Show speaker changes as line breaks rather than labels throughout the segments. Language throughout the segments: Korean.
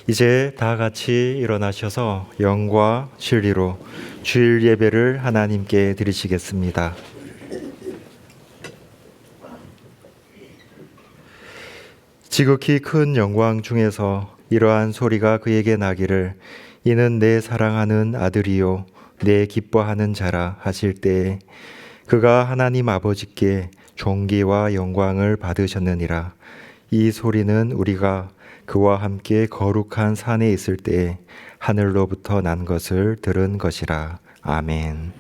이제 다 같이 일어나셔서 영과 진리로 주일 예배를 하나님께 드리시겠습니다. 지극히 큰 영광 중에서 이러한 소리가 그에게 나기를 이는 내 사랑하는 아들이요 내 기뻐하는 자라 하실 때에 그가 하나님 아버지께 존귀와 영광을 받으셨느니라. 이 소리는 우리가 그와 함께 거룩한 산에 있을 때에 하늘로부터 난 것을 들은 것이라. 아멘.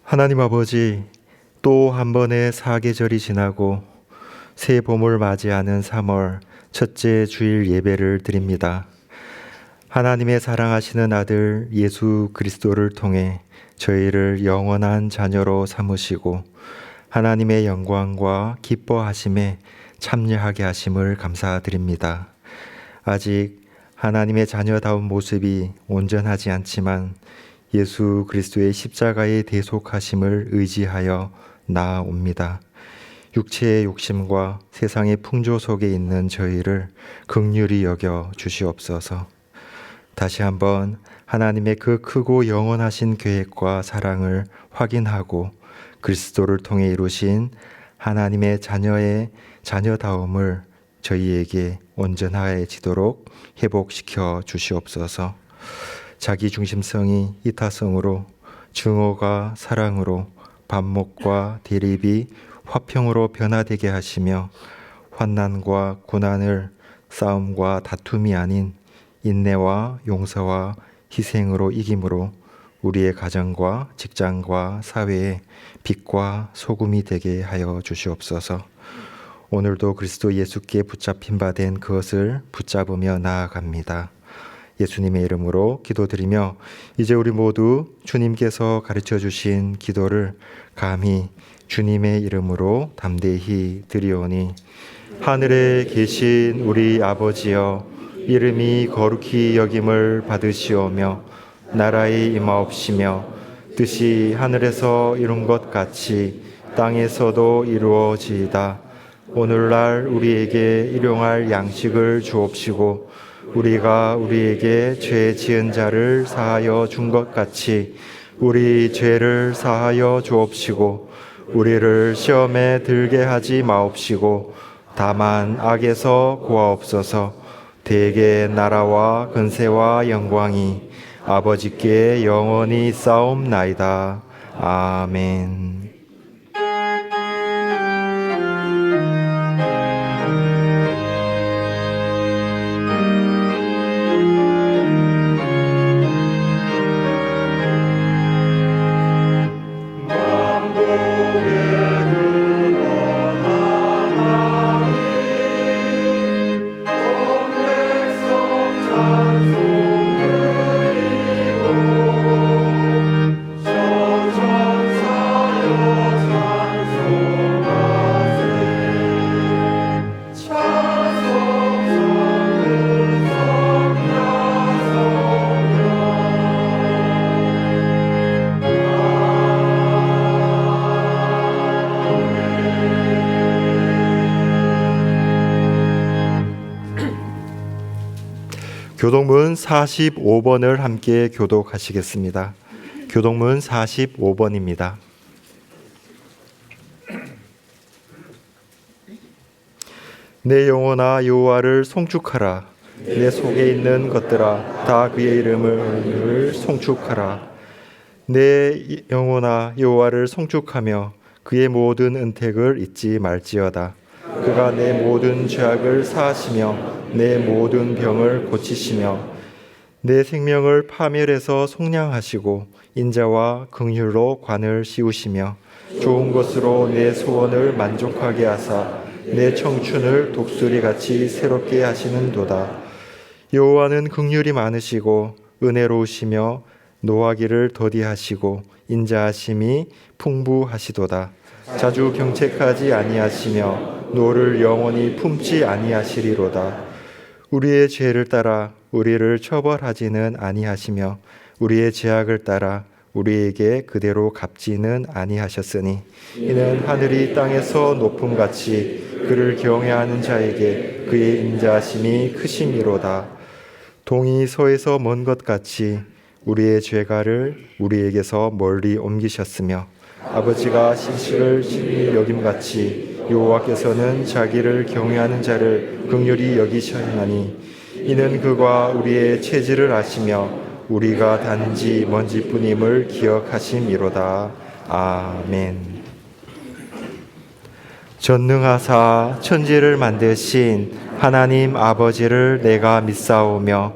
하나님 아버지, 또 한 번의 사계절이 지나고 새 봄을 맞이하는 3월 첫째 주일 예배를 드립니다. 하나님의 사랑하시는 아들 예수 그리스도를 통해 저희를 영원한 자녀로 삼으시고 하나님의 영광과 기뻐하심에 참여하게 하심을 감사드립니다. 아직 하나님의 자녀다운 모습이 온전하지 않지만 예수 그리스도의 십자가의 대속하심을 의지하여 나아옵니다. 육체의 욕심과 세상의 풍조 속에 있는 저희를 긍휼히 여겨 주시옵소서. 다시 한번 하나님의 그 크고 영원하신 계획과 사랑을 확인하고 그리스도를 통해 이루신 하나님의 자녀의 자녀다움을 저희에게 온전해지도록 회복시켜 주시옵소서. 자기 중심성이 이타성으로, 증오가 사랑으로, 반목과 대립이 화평으로 변화되게 하시며 환난과 고난을 싸움과 다툼이 아닌 인내와 용서와 희생으로 이김으로 우리의 가정과 직장과 사회에 빛과 소금이 되게 하여 주시옵소서. 오늘도 그리스도 예수께 붙잡힌 바 된 그것을 붙잡으며 나아갑니다. 예수님의 이름으로 기도드리며 이제 우리 모두 주님께서 가르쳐 주신 기도를 감히 주님의 이름으로 담대히 드리오니 하늘에 계신 우리 아버지여 이름이 거룩히 여김을 받으시오며 나라의 임하옵시며 뜻이 하늘에서 이룬 것 같이 땅에서도 이루어지이다. 오늘날 우리에게 일용할 양식을 주옵시고 우리가 우리에게 죄 지은 자를 사하여 준 것 같이 우리 죄를 사하여 주옵시고 우리를 시험에 들게 하지 마옵시고 다만 악에서 구하옵소서. 대개 나라와 근세와 영광이 아버지께 영원히 싸움나이다. 아멘. 교독문 45번을 함께 교독하시겠습니다. 교독문 45번입니다. 내 영혼아 여호와를 송축하라. 내 속에 있는 것들아 다 그의 이름을 송축하라. 내 영혼아 여호와를 송축하며 그의 모든 은택을 잊지 말지어다. 그가 내 모든 죄악을 사하시며 내 모든 병을 고치시며 내 생명을 파멸해서 속량하시고 인자와 긍휼로 관을 씌우시며 좋은 것으로 내 소원을 만족하게 하사 내 청춘을 독수리같이 새롭게 하시는도다. 여호와는 긍휼이 많으시고 은혜로우시며 노하기를 더디하시고 인자하심이 풍부하시도다. 자주 경책하지 아니하시며 노를 영원히 품지 아니하시리로다. 우리의 죄를 따라 우리를 처벌하지는 아니하시며 우리의 죄악을 따라 우리에게 그대로 갚지는 아니하셨으니 이는 하늘이 땅에서 높음같이 그를 경외하는 자에게 그의 인자하심이 크심이로다. 동이 서에서 먼 것 같이 우리의 죄가를 우리에게서 멀리 옮기셨으며 아버지가 신실을 신이 여김같이 여호와께서는 자기를 경외하는 자를 긍휼히 여기셨나니 이는 그가 우리의 체질을 아시며 우리가 단지 먼지뿐임을 기억하심이로다. 아멘. 전능하사 천지를 만드신 하나님 아버지를 내가 믿사오며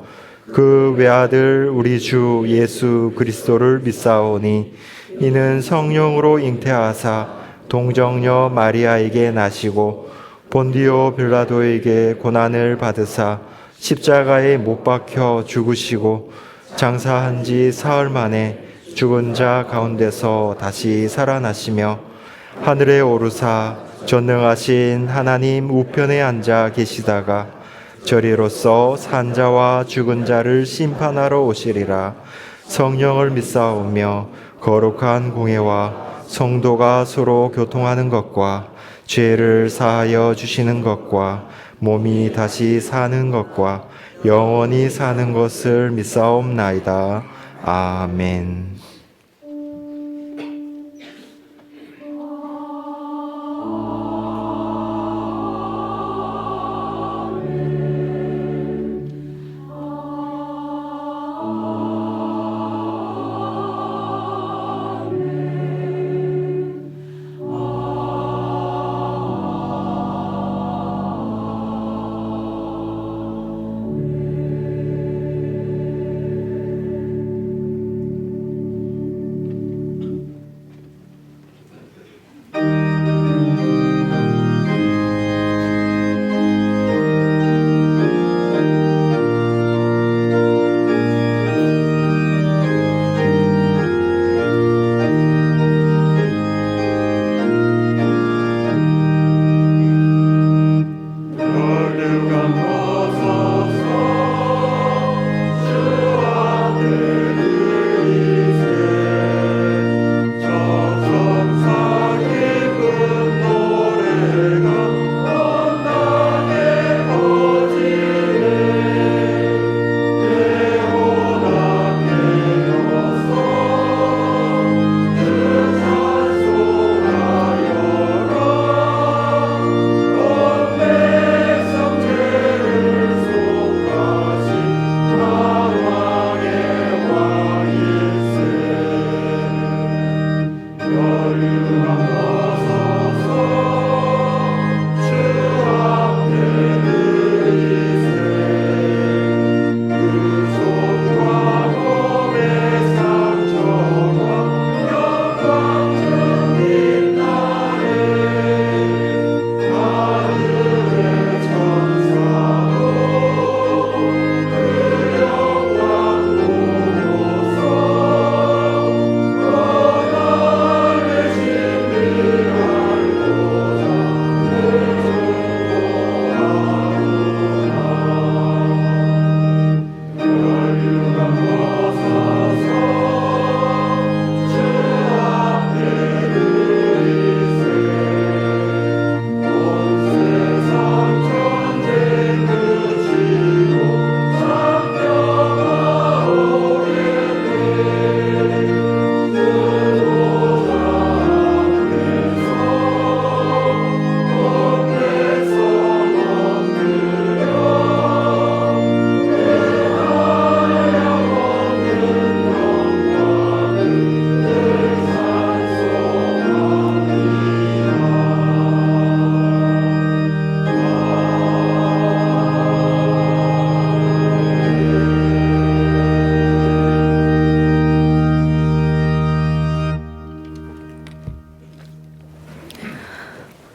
그 외아들 우리 주 예수 그리스도를 믿사오니 이는 성령으로 잉태하사 동정녀 마리아에게 나시고 본디오 빌라도에게 고난을 받으사 십자가에 못 박혀 죽으시고 장사한 지 사흘 만에 죽은 자 가운데서 다시 살아나시며 하늘에 오르사 전능하신 하나님 우편에 앉아 계시다가 저리로서 산자와 죽은 자를 심판하러 오시리라. 성령을 믿사오며 거룩한 공회와 성도가 서로 교통하는 것과 죄를 사하여 주시는 것과 몸이 다시 사는 것과 영원히 사는 것을 믿사옵나이다. 아멘.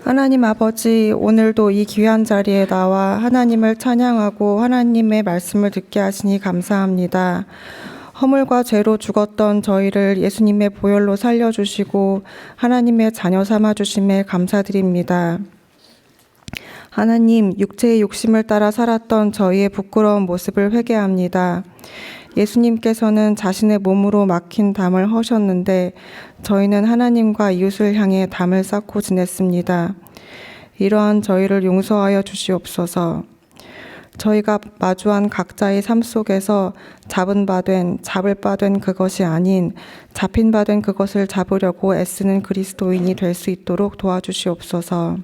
하나님 아버지, 오늘도 이 귀한 자리에 나와 하나님을 찬양하고 하나님의 말씀을 듣게 하시니 감사합니다. 허물과 죄로 죽었던 저희를 예수님의 보혈로 살려주시고 하나님의 자녀 삼아주심에 감사드립니다. 하나님, 육체의 욕심을 따라 살았던 저희의 부끄러운 모습을 회개합니다. 예수님께서는 자신의 몸으로 막힌 담을 허셨는데 저희는 하나님과 이웃을 향해 담을 쌓고 지냈습니다. 이러한 저희를 용서하여 주시옵소서. 저희가 마주한 각자의 삶 속에서 잡을 바 된 그것이 아닌 잡힌 바 된 그것을 잡으려고 애쓰는 그리스도인이 될 수 있도록 도와주시옵소서.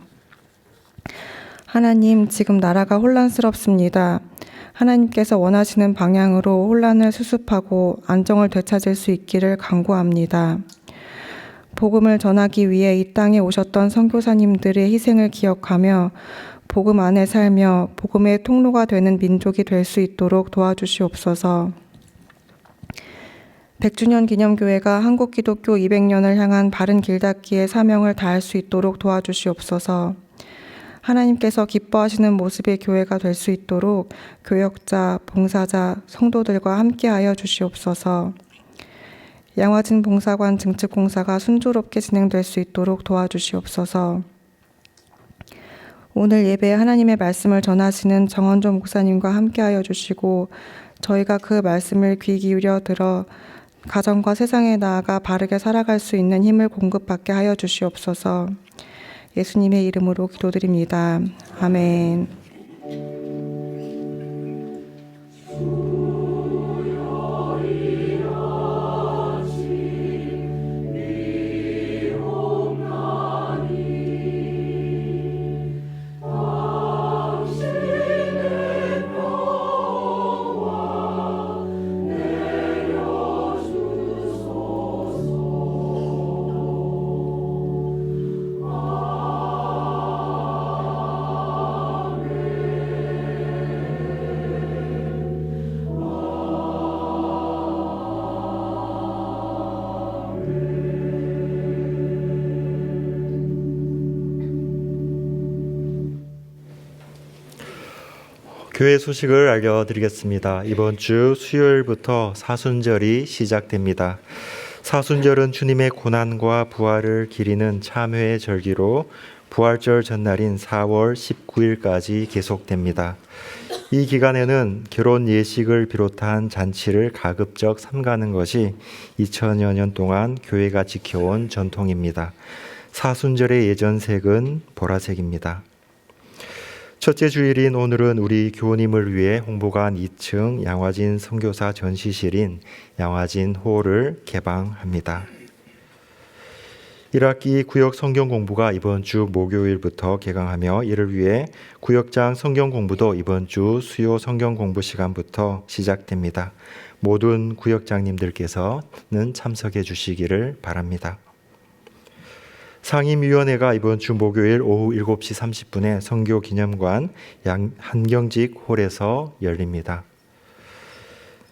하나님, 지금 나라가 혼란스럽습니다. 하나님께서 원하시는 방향으로 혼란을 수습하고 안정을 되찾을 수 있기를 간구합니다. 복음을 전하기 위해 이 땅에 오셨던 선교사님들의 희생을 기억하며 복음 안에 살며 복음의 통로가 되는 민족이 될 수 있도록 도와주시옵소서. 100주년 기념교회가 한국 기독교 200년을 향한 바른 길닫기의 사명을 다할 수 있도록 도와주시옵소서. 하나님께서 기뻐하시는 모습의 교회가 될 수 있도록 교역자, 봉사자, 성도들과 함께하여 주시옵소서. 양화진 봉사관 증축공사가 순조롭게 진행될 수 있도록 도와주시옵소서. 오늘 예배에 하나님의 말씀을 전하시는 정원조 목사님과 함께하여 주시고 저희가 그 말씀을 귀 기울여 들어 가정과 세상에 나아가 바르게 살아갈 수 있는 힘을 공급받게 하여 주시옵소서. 예수님의 이름으로 기도드립니다. 아멘.
교회 소식을 알려드리겠습니다. 이번 주 수요일부터 사순절이 시작됩니다. 사순절은 주님의 고난과 부활을 기리는 참회의 절기로 부활절 전날인 4월 19일까지 계속됩니다. 이 기간에는 결혼 예식을 비롯한 잔치를 가급적 삼가는 것이 2000여 년 동안 교회가 지켜온 전통입니다. 사순절의 예전색은 보라색입니다. 첫째 주일인 오늘은 우리 교우님을 위해 홍보관 2층 양화진 선교사 전시실인 양화진 홀을 개방합니다. 1학기 구역 성경 공부가 이번 주 목요일부터 개강하며 이를 위해 구역장 성경 공부도 이번 주 수요 성경 공부 시간부터 시작됩니다. 모든 구역장님들께서는 참석해 주시기를 바랍니다. 상임위원회가 이번 주 목요일 오후 7시 30분에 선교기념관 한경직 홀에서 열립니다.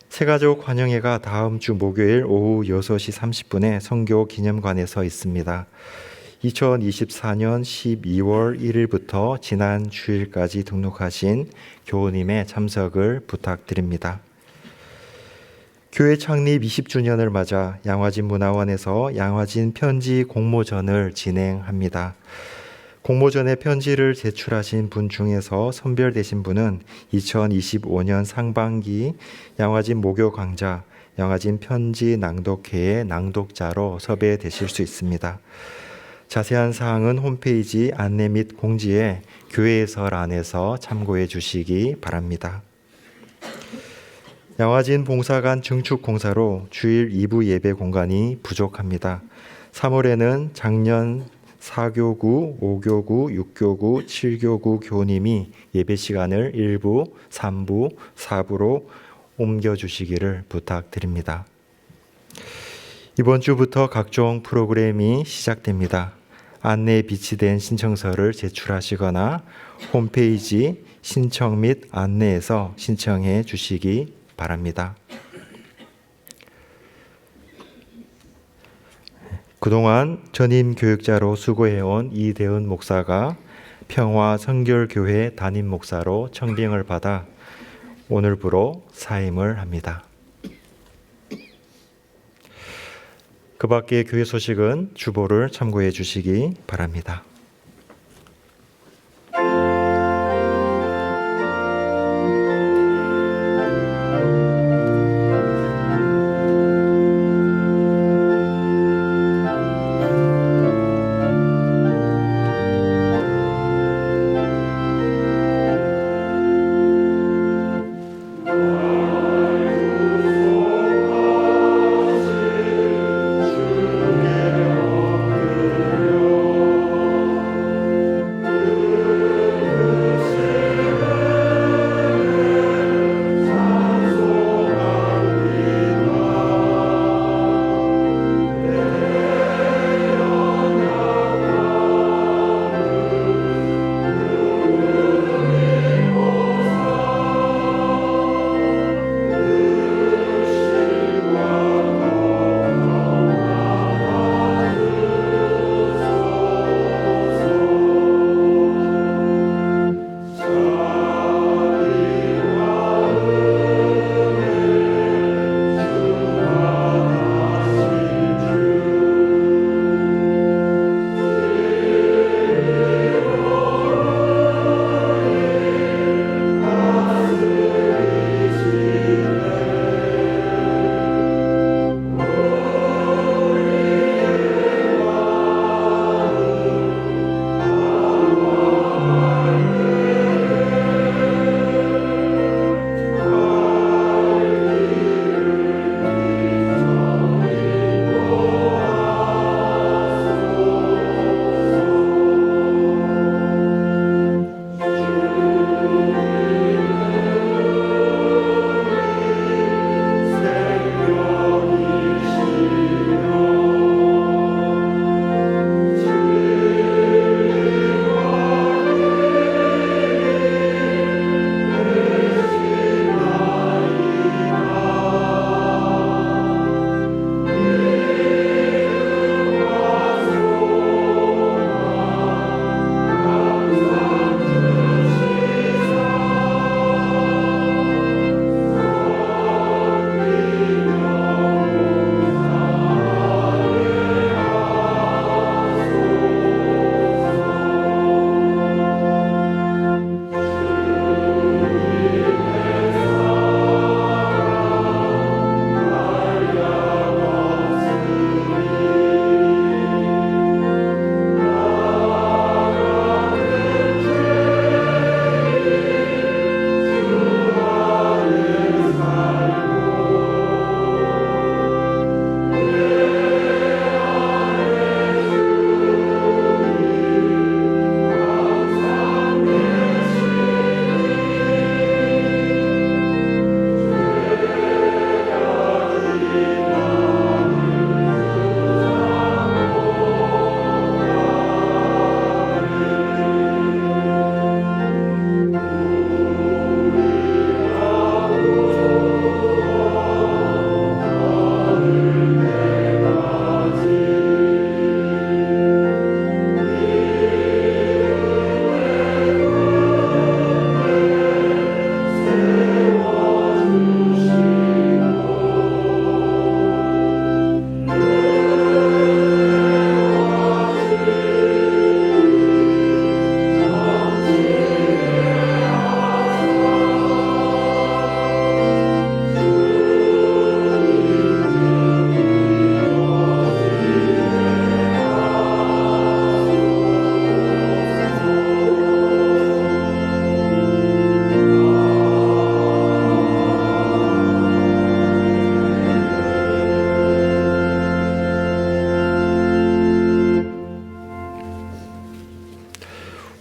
새가족 환영회가 다음 주 목요일 오후 6시 30분에 선교기념관에서 있습니다. 2024년 12월 1일부터 지난 주일까지 등록하신 교우님의 참석을 부탁드립니다. 교회 창립 20주년을 맞아 양화진 문화원에서 양화진 편지 공모전을 진행합니다. 공모전에 편지를 제출하신 분 중에서 선별되신 분은 2025년 상반기 양화진 목요 강좌, 양화진 편지 낭독회의 낭독자로 섭외되실 수 있습니다. 자세한 사항은 홈페이지 안내 및 공지에 교회설안에서 참고해 주시기 바랍니다. 양화진 봉사관 증축 공사로 주일 2부 예배 공간이 부족합니다. 3월에는 작년 4교구, 5교구, 6교구, 7교구 교우님이 예배 시간을 1부, 3부, 4부로 옮겨주시기를 부탁드립니다. 이번 주부터 각종 프로그램이 시작됩니다. 안내에 비치된 신청서를 제출하시거나 홈페이지 신청 및 안내에서 신청해 주시기 바랍니다. 그동안 전임 교육자로 수고해온 이대은 목사가 평화 성결교회 담임 목사로 청빙을 받아 오늘부로 사임을 합니다. 그 밖의 교회 소식은 주보를 참고해 주시기 바랍니다.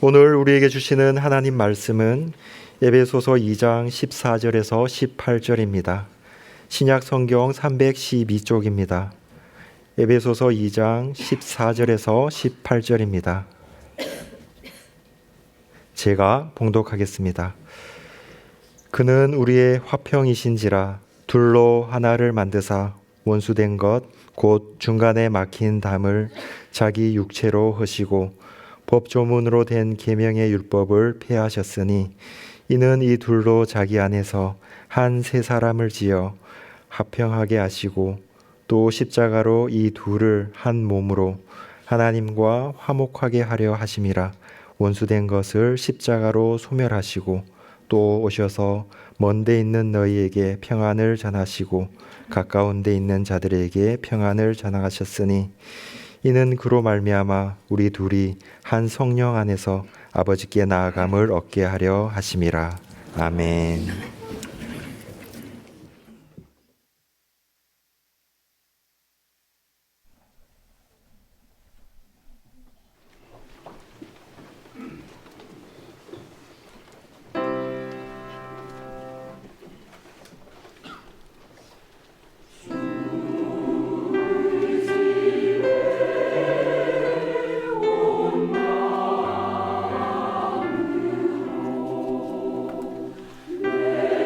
오늘 우리에게 주시는 하나님 말씀은 에베소서 2장 14절에서 18절입니다. 신약 성경 312쪽입니다. 에베소서 2장 14절에서 18절입니다. 제가 봉독하겠습니다. 그는 우리의 화평이신지라 둘로 하나를 만드사 원수된 것 곧 중간에 막힌 담을 자기 육체로 허시고 법조문으로 된 계명의 율법을 폐하셨으니 이는 이 둘로 자기 안에서 한 세 사람을 지어 합평하게 하시고 또 십자가로 이 둘을 한 몸으로 하나님과 화목하게 하려 하심이라. 원수된 것을 십자가로 소멸하시고 또 오셔서 먼데 있는 너희에게 평안을 전하시고 가까운 데 있는 자들에게 평안을 전하셨으니 이는 그로 말미암아 우리 둘이 한 성령 안에서 아버지께 나아감을 얻게 하려 하심이라. 아멘.
내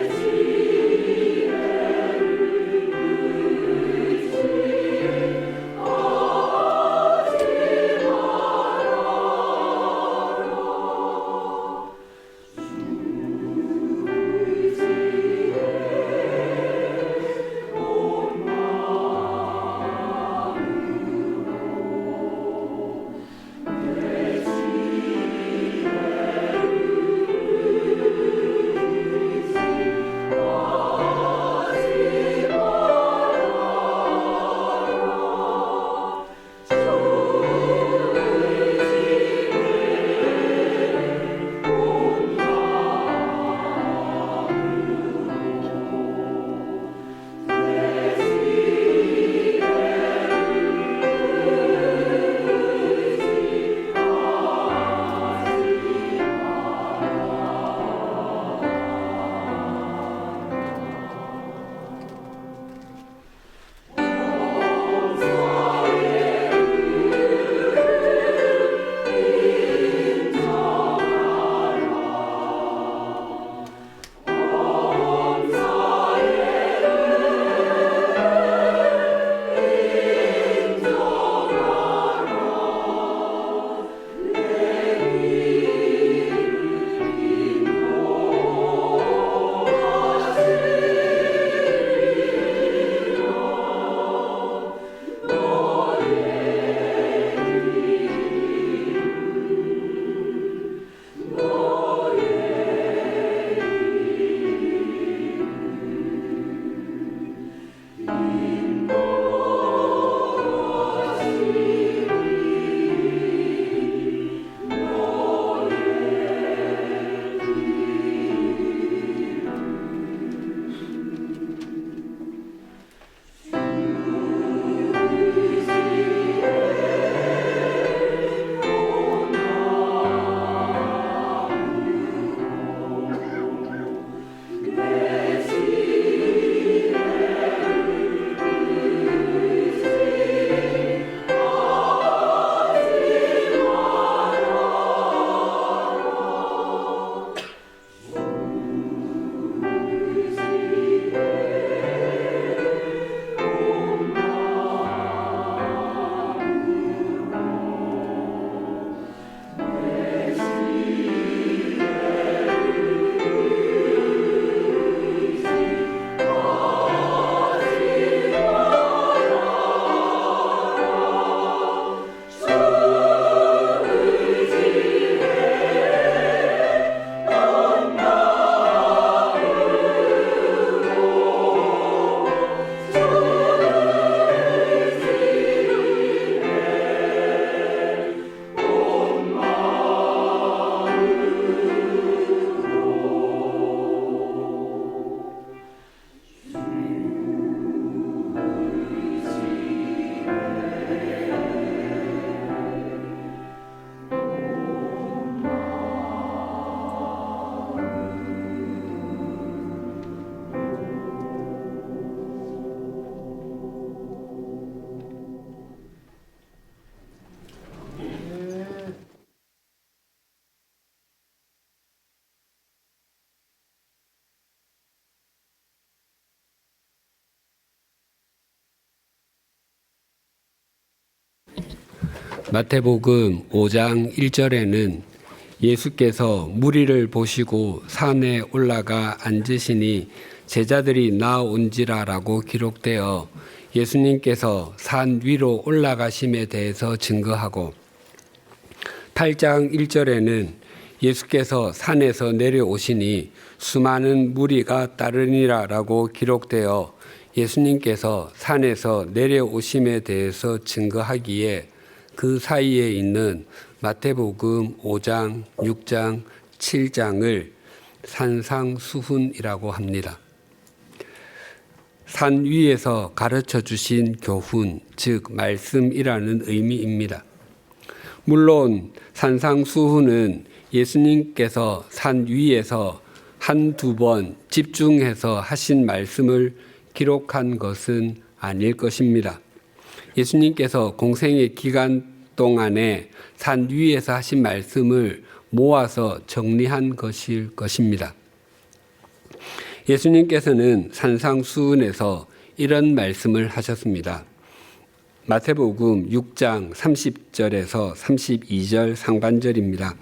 마태복음 5장 1절에는 예수께서 무리를 보시고 산에 올라가 앉으시니 제자들이 나온지라라고 기록되어 예수님께서 산 위로 올라가심에 대해서 증거하고, 8장 1절에는 예수께서 산에서 내려오시니 수많은 무리가 따르니라라고 기록되어 예수님께서 산에서 내려오심에 대해서 증거하기에 그 사이에 있는 마태복음 5장, 6장, 7장을 산상수훈이라고 합니다. 산 위에서 가르쳐 주신 교훈, 즉 말씀이라는 의미입니다. 물론 산상수훈은 예수님께서 산 위에서 한두 번 집중해서 하신 말씀을 기록한 것은 아닐 것입니다. 예수님께서 공생의 기간 동안에 산 위에서 하신 말씀을 모아서 정리한 것일 것입니다. 예수님께서는 산상수훈에서 이런 말씀을 하셨습니다. 마태복음 6장 30절에서 32절 상반절입니다.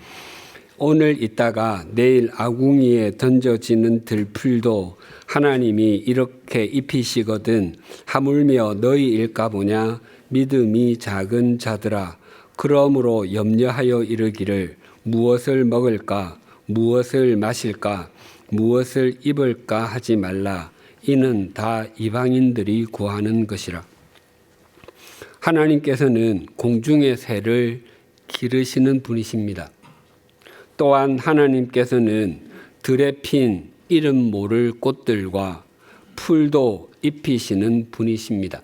오늘 있다가 내일 아궁이에 던져지는 들풀도 하나님이 이렇게 입히시거든 하물며 너희일까 보냐. 믿음이 작은 자들아, 그러므로 염려하여 이르기를 무엇을 먹을까, 무엇을 마실까, 무엇을 입을까 하지 말라. 이는 다 이방인들이 구하는 것이라. 하나님께서는 공중의 새를 기르시는 분이십니다. 또한 하나님께서는 들에 핀 이름 모를 꽃들과 풀도 입히시는 분이십니다.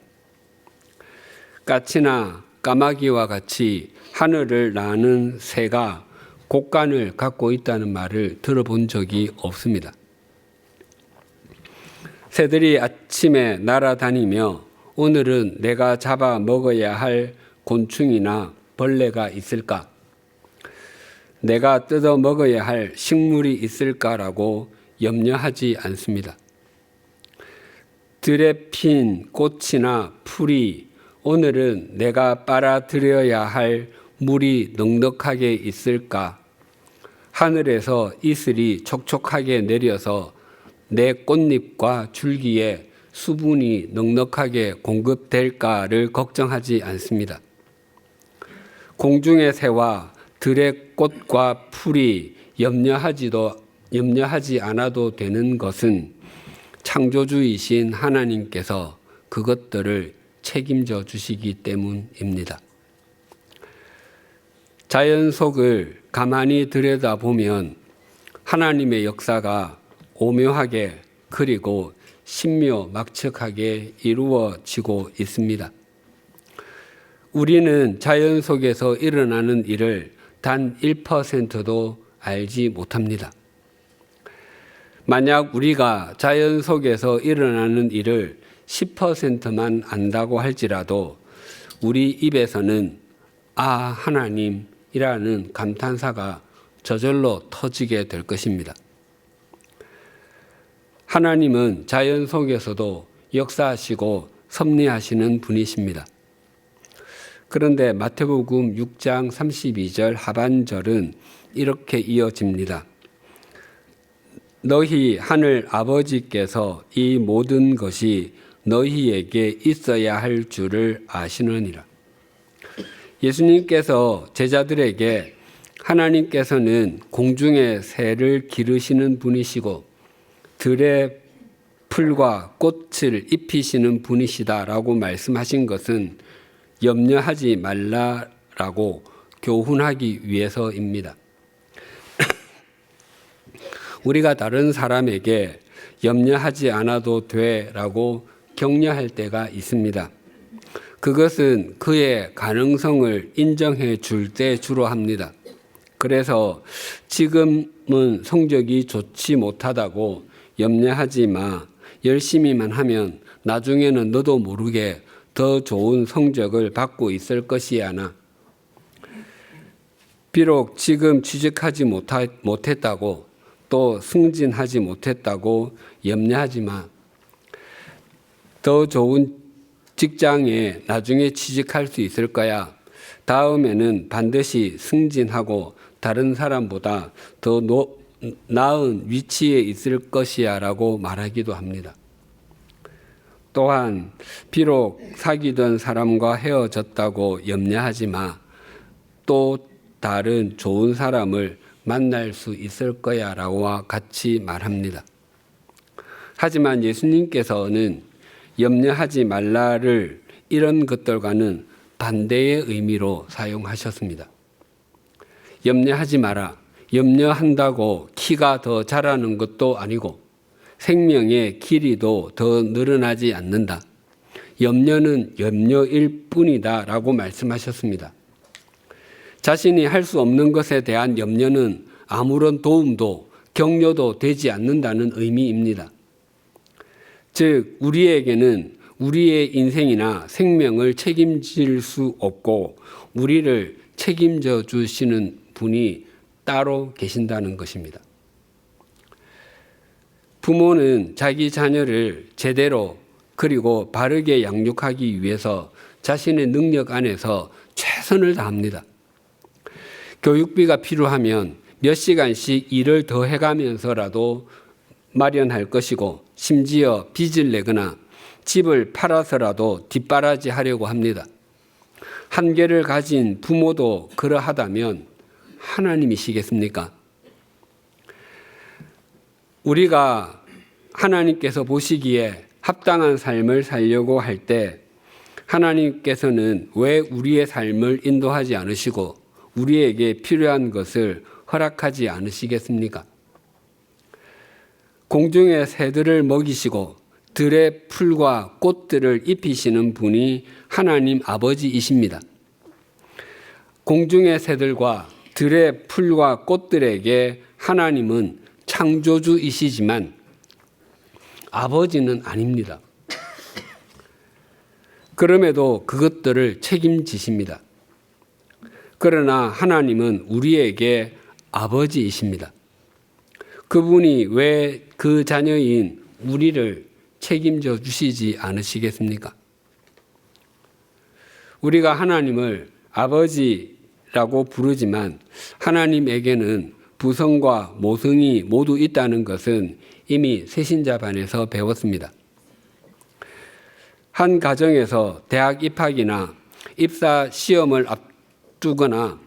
까치나 까마귀와 같이 하늘을 나는 새가 곡간을 갖고 있다는 말을 들어본 적이 없습니다. 새들이 아침에 날아다니며 오늘은 내가 잡아 먹어야 할 곤충이나 벌레가 있을까? 내가 뜯어 먹어야 할 식물이 있을까라고 염려하지 않습니다. 들에 핀 꽃이나 풀이 오늘은 내가 빨아들여야 할 물이 넉넉하게 있을까? 하늘에서 이슬이 촉촉하게 내려서 내 꽃잎과 줄기에 수분이 넉넉하게 공급될까를 걱정하지 않습니다. 공중의 새와 들의 꽃과 풀이 염려하지 않아도 되는 것은 창조주이신 하나님께서 그것들을 책임져 주시기 때문입니다. 자연 속을 가만히 들여다보면 하나님의 역사가 오묘하게 그리고 신묘막측하게 이루어지고 있습니다. 우리는 자연 속에서 일어나는 일을 단 1%도 알지 못합니다. 만약 우리가 자연 속에서 일어나는 일을 10%만 안다고 할지라도 우리 입에서는 하나님이라는 감탄사가 저절로 터지게 될 것입니다. 하나님은 자연 속에서도 역사하시고 섭리하시는 분이십니다. 그런데 마태복음 6장 32절 하반절은 이렇게 이어집니다. 너희 하늘 아버지께서 이 모든 것이 너희에게 있어야 할 줄을 아시느니라. 예수님께서 제자들에게 하나님께서는 공중의 새를 기르시는 분이시고 들의 풀과 꽃을 입히시는 분이시다라고 말씀하신 것은 염려하지 말라라고 교훈하기 위해서입니다. 우리가 다른 사람에게 염려하지 않아도 돼라고 격려할 때가 있습니다. 그것은 그의 가능성을 인정해 줄 때 주로 합니다. 그래서 지금은 성적이 좋지 못하다고 염려하지 마. 열심히만 하면 나중에는 너도 모르게 더 좋은 성적을 받고 있을 것이야나. 비록 지금 취직하지 못했다고 또 승진하지 못했다고 염려하지 마. 더 좋은 직장에 나중에 취직할 수 있을 거야. 다음에는 반드시 승진하고 다른 사람보다 더 나은 위치에 있을 것이야 라고 말하기도 합니다. 또한 비록 사귀던 사람과 헤어졌다고 염려하지 마. 또 다른 좋은 사람을 만날 수 있을 거야 라고와 같이 말합니다. 하지만 예수님께서는 염려하지 말라를 이런 것들과는 반대의 의미로 사용하셨습니다. 염려하지 마라. 염려한다고 키가 더 자라는 것도 아니고 생명의 길이도 더 늘어나지 않는다. 염려는 염려일 뿐이다 라고 말씀하셨습니다. 자신이 할 수 없는 것에 대한 염려는 아무런 도움도 격려도 되지 않는다는 의미입니다. 즉 우리에게는 우리의 인생이나 생명을 책임질 수 없고 우리를 책임져 주시는 분이 따로 계신다는 것입니다. 부모는 자기 자녀를 제대로 그리고 바르게 양육하기 위해서 자신의 능력 안에서 최선을 다합니다. 교육비가 필요하면 몇 시간씩 일을 더 해가면서라도 마련할 것이고 심지어 빚을 내거나 집을 팔아서라도 뒷바라지 하려고 합니다. 한계를 가진 부모도 그러하다면 하나님이시겠습니까? 우리가 하나님께서 보시기에 합당한 삶을 살려고 할 때 하나님께서는 왜 우리의 삶을 인도하지 않으시고 우리에게 필요한 것을 허락하지 않으시겠습니까? 공중의 새들을 먹이시고 들의 풀과 꽃들을 입히시는 분이 하나님 아버지이십니다. 공중의 새들과 들의 풀과 꽃들에게 하나님은 창조주이시지만 아버지는 아닙니다. 그럼에도 그것들을 책임지십니다. 그러나 하나님은 우리에게 아버지이십니다. 그분이 왜 그 자녀인 우리를 책임져 주시지 않으시겠습니까? 우리가 하나님을 아버지라고 부르지만 하나님에게는 부성과 모성이 모두 있다는 것은 이미 새신자반에서 배웠습니다. 한 가정에서 대학 입학이나 입사 시험을 앞두거나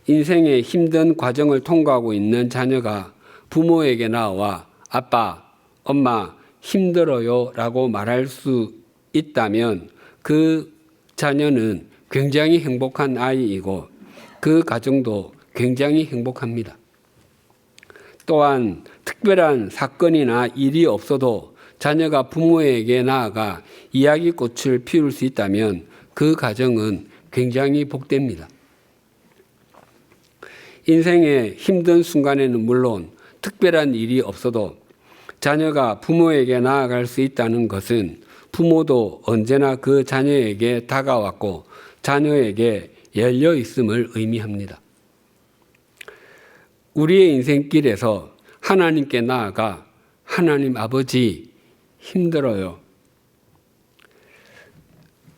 인생의 힘든 과정을 통과하고 있는 자녀가 부모에게 나와 아빠, 엄마 힘들어요 라고 말할 수 있다면 그 자녀는 굉장히 행복한 아이이고 그 가정도 굉장히 행복합니다. 또한 특별한 사건이나 일이 없어도 자녀가 부모에게 나아가 이야기꽃을 피울 수 있다면 그 가정은 굉장히 복됩니다. 인생의 힘든 순간에는 물론 특별한 일이 없어도 자녀가 부모에게 나아갈 수 있다는 것은 부모도 언제나 그 자녀에게 다가왔고 자녀에게 열려 있음을 의미합니다. 우리의 인생길에서 하나님께 나아가 하나님 아버지 힘들어요.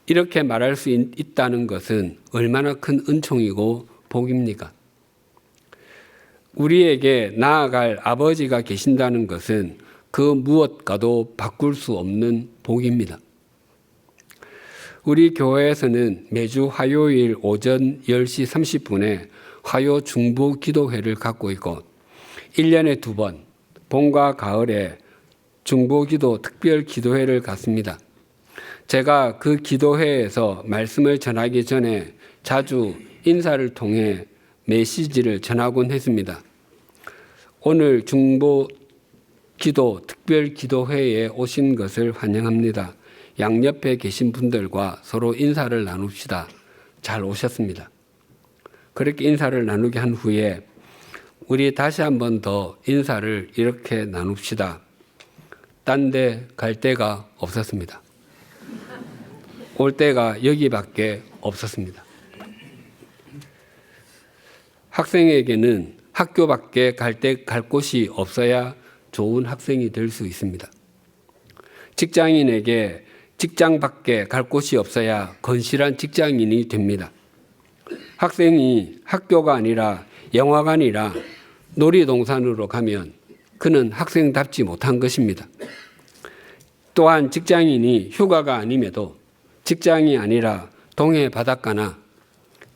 이렇게 말할 수 있다는 것은 얼마나 큰 은총이고 복입니까? 우리에게 나아갈 아버지가 계신다는 것은 그 무엇과도 바꿀 수 없는 복입니다. 우리 교회에서는 매주 화요일 오전 10시 30분에 화요 중보 기도회를 갖고 있고 1년에 2번 봄과 가을에 중보 기도 특별 기도회를 갖습니다. 제가 그 기도회에서 말씀을 전하기 전에 자주 인사를 통해 메시지를 전하곤 했습니다. 오늘 중보 기도 특별 기도회에 오신 것을 환영합니다. 양옆에 계신 분들과 서로 인사를 나눕시다. 잘 오셨습니다. 그렇게 인사를 나누게 한 후에 우리 다시 한 번 더 인사를 이렇게 나눕시다. 딴 데 갈 데가 없었습니다. 올 데가 여기밖에 없었습니다. 학생에게는 학교밖에 갈 곳이 없어야 좋은 학생이 될 수 있습니다. 직장인에게 직장 밖에 갈 곳이 없어야 건실한 직장인이 됩니다. 학생이 학교가 아니라 영화관이라 놀이동산으로 가면 그는 학생답지 못한 것입니다. 또한 직장인이 휴가가 아님에도 직장이 아니라 동해 바닷가나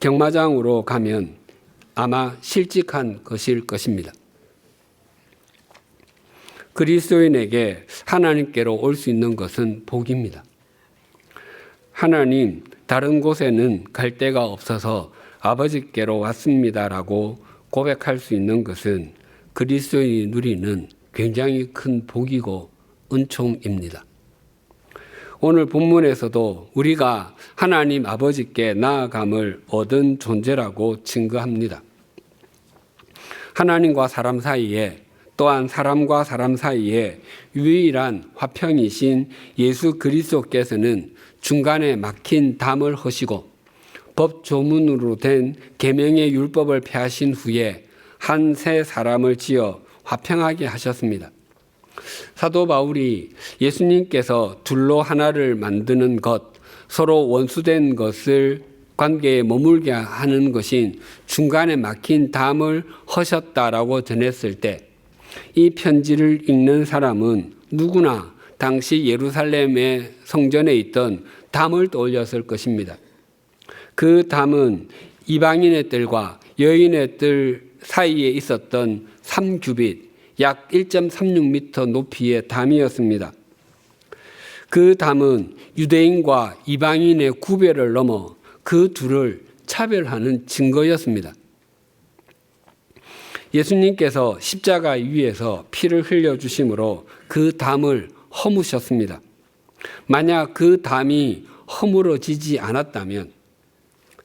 경마장으로 가면 아마 실직한 것일 것입니다. 그리스도인에게 하나님께로 올 수 있는 것은 복입니다. 하나님, 다른 곳에는 갈 데가 없어서 아버지께로 왔습니다라고 고백할 수 있는 것은 그리스도인이 누리는 굉장히 큰 복이고 은총입니다. 오늘 본문에서도 우리가 하나님 아버지께 나아감을 얻은 존재라고 증거합니다. 하나님과 사람 사이에, 또한 사람과 사람 사이에 유일한 화평이신 예수 그리스도께서는 중간에 막힌 담을 허시고 법 조문으로 된 계명의 율법을 폐하신 후에 한 새 사람을 지어 화평하게 하셨습니다. 사도 바울이 예수님께서 둘로 하나를 만드는 것, 서로 원수된 것을 관계에 머물게 하는 것인 중간에 막힌 담을 허셨다라고 전했을 때 이 편지를 읽는 사람은 누구나 당시 예루살렘의 성전에 있던 담을 떠올렸을 것입니다. 그 담은 이방인의 뜰과 여인의 뜰 사이에 있었던 3규빗, 약 1.36m 높이의 담이었습니다. 그 담은 유대인과 이방인의 구별을 넘어 그 둘을 차별하는 증거였습니다. 예수님께서 십자가 위에서 피를 흘려주심으로 그 담을 허무셨습니다. 만약 그 담이 허물어지지 않았다면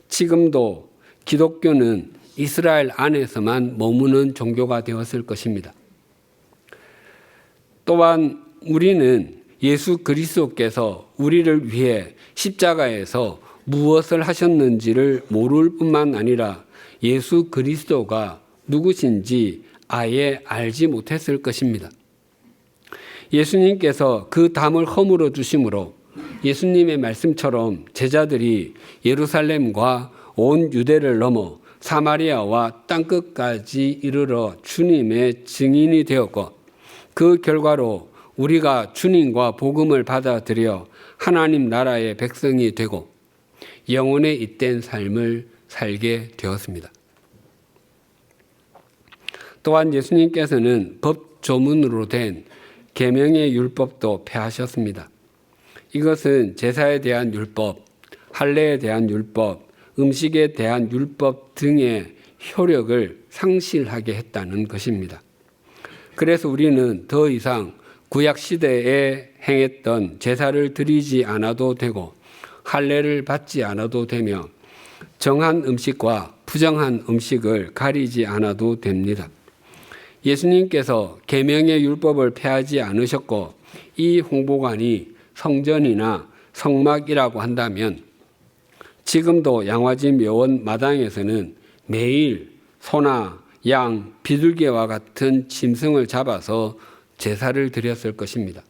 지금도 기독교는 이스라엘 안에서만 머무는 종교가 되었을 것입니다. 또한 우리는 예수 그리스도께서 우리를 위해 십자가에서 무엇을 하셨는지를 모를 뿐만 아니라 예수 그리스도가 누구신지 아예 알지 못했을 것입니다. 예수님께서 그 담을 허물어 주심으로 예수님의 말씀처럼 제자들이 예루살렘과 온 유대를 넘어 사마리아와 땅끝까지 이르러 주님의 증인이 되었고 그 결과로 우리가 주님과 복음을 받아들여 하나님 나라의 백성이 되고 영원에 잇된 삶을 살게 되었습니다. 또한 예수님께서는 법 조문으로 된 계명의 율법도 폐하셨습니다. 이것은 제사에 대한 율법, 할례에 대한 율법, 음식에 대한 율법 등의 효력을 상실하게 했다는 것입니다. 그래서 우리는 더 이상 구약 시대에 행했던 제사를 드리지 않아도 되고 할례를 받지 않아도 되며 정한 음식과 부정한 음식을 가리지 않아도 됩니다. 예수님께서 계명의 율법을 폐하지 않으셨고 이 홍보관이 성전이나 성막이라고 한다면 지금도 양화지 묘원 마당에서는 매일 소나 양, 비둘기와 같은 짐승을 잡아서 제사를 드렸을 것입니다.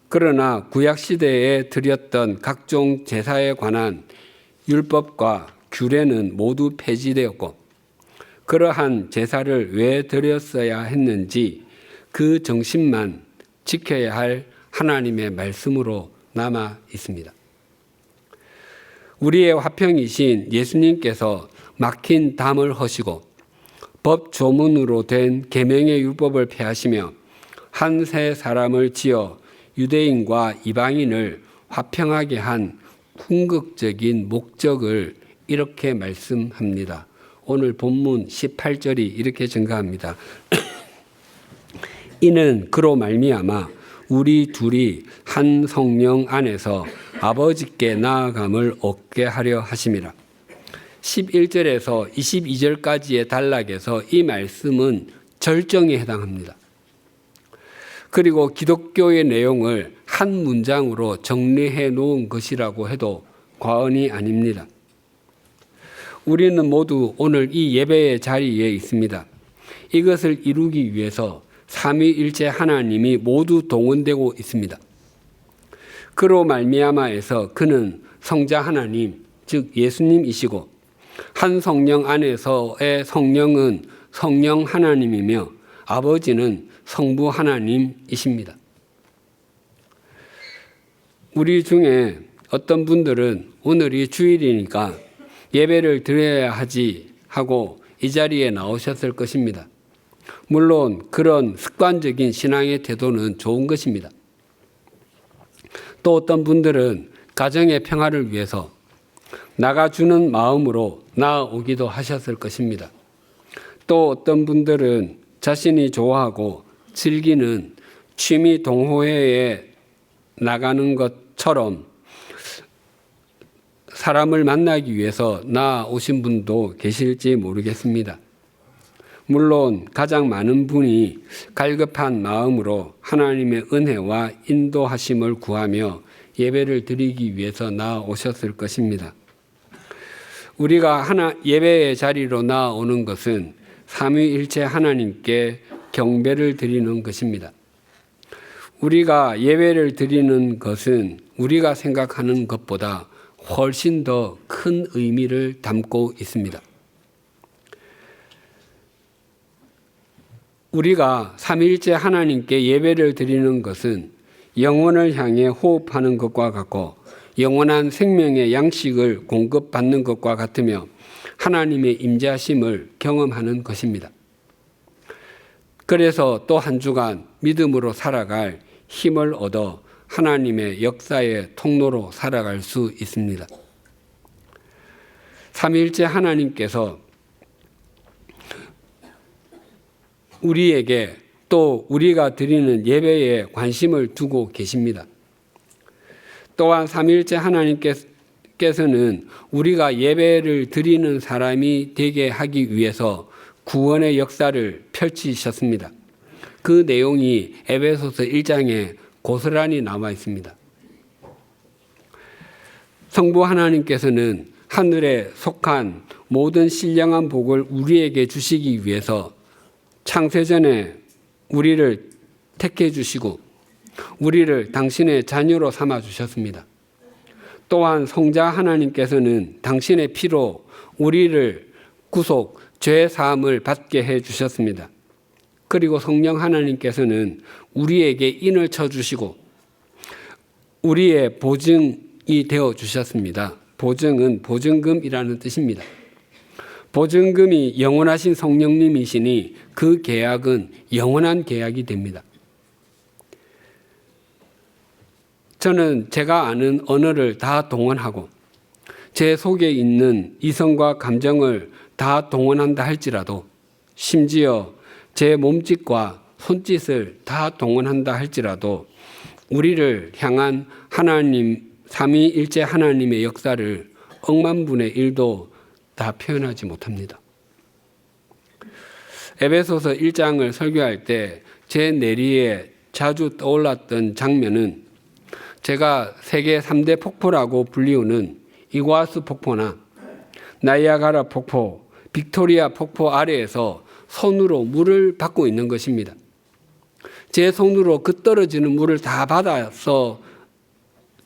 그러나 구약시대에 드렸던 각종 제사에 관한 율법과 규례는 모두 폐지되었고 그러한 제사를 왜 드렸어야 했는지 그 정신만 지켜야 할 하나님의 말씀으로 남아 있습니다. 우리의 화평이신 예수님께서 막힌 담을 허시고 법 조문으로 된 계명의 율법을 폐하시며 한 새 사람을 지어 유대인과 이방인을 화평하게 한 궁극적인 목적을 이렇게 말씀합니다. 오늘 본문 18절이 이렇게 증가합니다. 이는 그로 말미암아 우리 둘이 한 성령 안에서 아버지께 나아감을 얻게 하려 하심이라. 11절에서 22절까지의 단락에서 이 말씀은 절정에 해당합니다. 그리고 기독교의 내용을 한 문장으로 정리해 놓은 것이라고 해도 과언이 아닙니다. 우리는 모두 오늘 이 예배의 자리에 있습니다. 이것을 이루기 위해서 삼위일체 하나님이 모두 동원되고 있습니다. 그로 말미암아에서 그는 성자 하나님, 즉 예수님이시고 한 성령 안에서의 성령은 성령 하나님이며 아버지는 성부 하나님이십니다. 우리 중에 어떤 분들은 오늘이 주일이니까 예배를 드려야 하지 하고 이 자리에 나오셨을 것입니다. 물론 그런 습관적인 신앙의 태도는 좋은 것입니다. 또 어떤 분들은 가정의 평화를 위해서 나가주는 마음으로 나아오기도 하셨을 것입니다. 또 어떤 분들은 자신이 좋아하고 즐기는 취미 동호회에 나가는 것처럼 사람을 만나기 위해서 나아오신 분도 계실지 모르겠습니다. 물론 가장 많은 분이 갈급한 마음으로 하나님의 은혜와 인도하심을 구하며 예배를 드리기 위해서 나아오셨을 것입니다. 우리가 예배의 자리로 나아오는 것은 삼위일체 하나님께 경배를 드리는 것입니다. 우리가 예배를 드리는 것은 우리가 생각하는 것보다 훨씬 더 큰 의미를 담고 있습니다. 우리가 삼위일체 하나님께 예배를 드리는 것은 영혼을 향해 호흡하는 것과 같고 영원한 생명의 양식을 공급받는 것과 같으며 하나님의 임재하심을 경험하는 것입니다. 그래서 또 한 주간 믿음으로 살아갈 힘을 얻어 하나님의 역사의 통로로 살아갈 수 있습니다. 삼위일체 하나님께서 우리에게 또 우리가 드리는 예배에 관심을 두고 계십니다. 또한 삼위일체 하나님께서는 우리가 예배를 드리는 사람이 되게 하기 위해서 구원의 역사를 펼치셨습니다. 그 내용이 에베소서 1장에 고스란히 남아 있습니다. 성부 하나님께서는 하늘에 속한 모든 신령한 복을 우리에게 주시기 위해서 창세전에 우리를 택해 주시고 우리를 당신의 자녀로 삼아 주셨습니다. 또한 성자 하나님께서는 당신의 피로 우리를 구속, 죄 사함을 받게 해 주셨습니다. 그리고 성령 하나님께서는 우리에게 인을 쳐 주시고 우리의 보증이 되어 주셨습니다. 보증은 보증금이라는 뜻입니다. 보증금이 영원하신 성령님이시니 그 계약은 영원한 계약이 됩니다. 저는 제가 아는 언어를 다 동원하고 제 속에 있는 이성과 감정을 다 동원한다 할지라도 심지어 제 몸짓과 손짓을 다 동원한다 할지라도 우리를 향한 하나님 삼위일체 하나님의 역사를 억만분의 1도 다 표현하지 못합니다. 에베소서 1장을 설교할 때 제 뇌리에 자주 떠올랐던 장면은 제가 세계 3대 폭포라고 불리우는 이과수 폭포나 나이아가라 폭포, 빅토리아 폭포 아래에서 손으로 물을 받고 있는 것입니다. 제 손으로 그 떨어지는 물을 다 받아서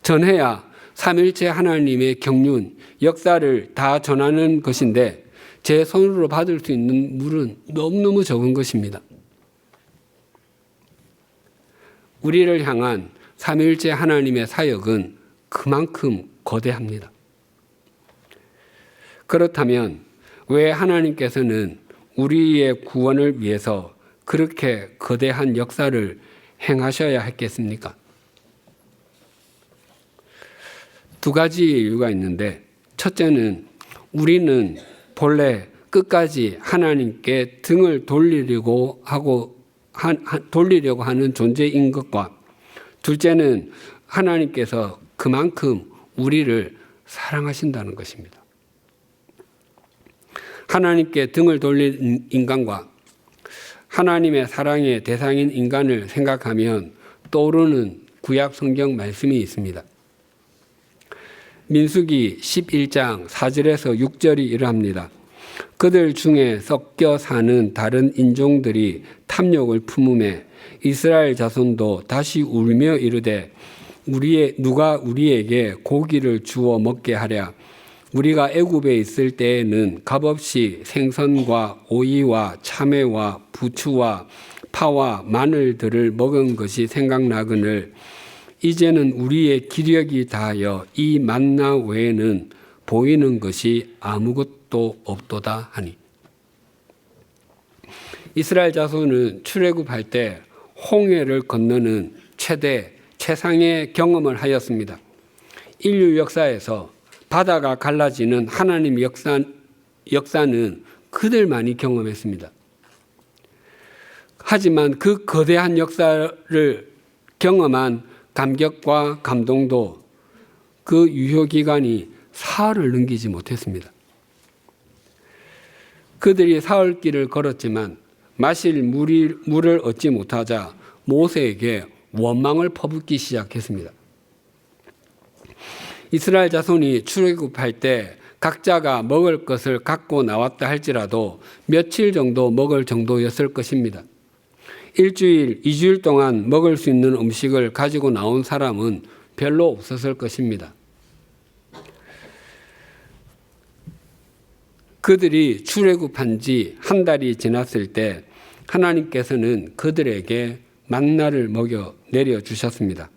전해야 삼일체 하나님의 경륜, 역사를 다 전하는 것인데 제 손으로 받을 수 있는 물은 너무너무 적은 것입니다. 우리를 향한 삼위일체 하나님의 사역은 그만큼 거대합니다. 그렇다면 왜 하나님께서는 우리의 구원을 위해서 그렇게 거대한 역사를 행하셔야 했겠습니까? 두 가지 이유가 있는데 첫째는 우리는 본래 끝까지 하나님께 등을 돌리려고 하는 존재인 것과 둘째는 하나님께서 그만큼 우리를 사랑하신다는 것입니다. 하나님께 등을 돌린 인간과 하나님의 사랑의 대상인 인간을 생각하면 떠오르는 구약 성경 말씀이 있습니다. 민수기 11장 4절에서 6절이 이러합니다. 그들 중에 섞여 사는 다른 인종들이 탐욕을 품음에 이스라엘 자손도 다시 울며 이르되 누가 우리에게 고기를 주어 먹게 하랴. 우리가 애굽에 있을 때에는 값없이 생선과 오이와 참외와 부추와 파와 마늘들을 먹은 것이 생각나거늘 이제는 우리의 기력이 다하여 이 만나 외에는 보이는 것이 아무것도 없도다 하니. 이스라엘 자손은 출애굽할 때 홍해를 건너는 최상의 경험을 하였습니다. 인류 역사에서 바다가 갈라지는 하나님의 역사는 그들만이 경험했습니다. 하지만 그 거대한 역사를 경험한 감격과 감동도 그 유효 기간이 사흘을 넘기지 못했습니다. 그들이 사흘 길을 걸었지만 마실 물을 얻지 못하자 모세에게 원망을 퍼붓기 시작했습니다. 이스라엘 자손이 출애굽할 때 각자가 먹을 것을 갖고 나왔다 할지라도 며칠 정도 먹을 정도였을 것입니다. 일주일, 2주일 동안 먹을 수 있는 음식을 가지고 나온 사람은 별로 없었을 것입니다. 그들이 출애굽한 지 한 달이 지났을 때 하나님께서는 그들에게 만나를 먹여 내려주셨습니다.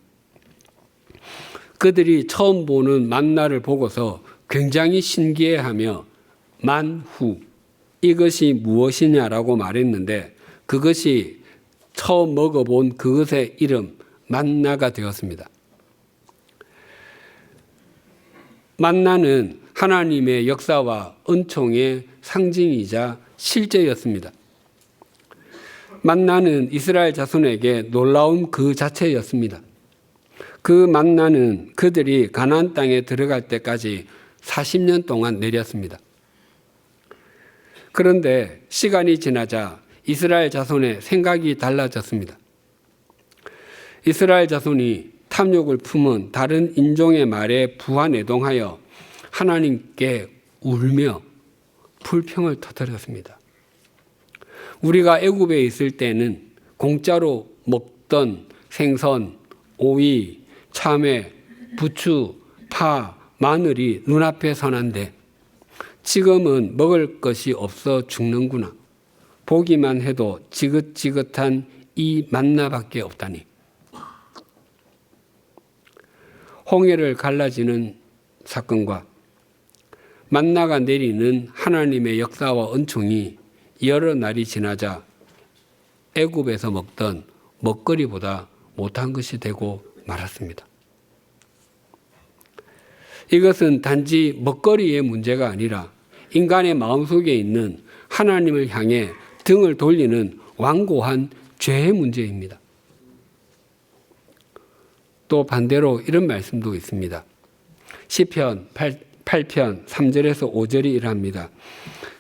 그들이 처음 보는 만나를 보고서 굉장히 신기해하며 만후, 이것이 무엇이냐라고 말했는데 그것이 처음 먹어본 그것의 이름 만나가 되었습니다. 만나는 하나님의 역사와 은총의 상징이자 실제였습니다. 만나는 이스라엘 자손에게 놀라운 그 자체였습니다. 그 만나는 그들이 가나안 땅에 들어갈 때까지 40년 동안 내렸습니다. 그런데 시간이 지나자 이스라엘 자손의 생각이 달라졌습니다. 이스라엘 자손이 탐욕을 품은 다른 인종의 말에 부하내동하여 하나님께 울며 불평을 터뜨렸습니다. 우리가 애굽에 있을 때는 공짜로 먹던 생선, 오이, 참외, 부추, 파, 마늘이 눈앞에 선한데 지금은 먹을 것이 없어 죽는구나. 보기만 해도 지긋지긋한 이 만나밖에 없다니. 홍해를 갈라지는 사건과 만나가 내리는 하나님의 역사와 은총이 여러 날이 지나자 애굽에서 먹던 먹거리보다 못한 것이 되고 말았습니다. 이것은 단지 먹거리의 문제가 아니라 인간의 마음속에 있는 하나님을 향해 등을 돌리는 완고한 죄의 문제입니다. 또 반대로 이런 말씀도 있습니다. 시편 8편 3절에서 5절이 이랍니다.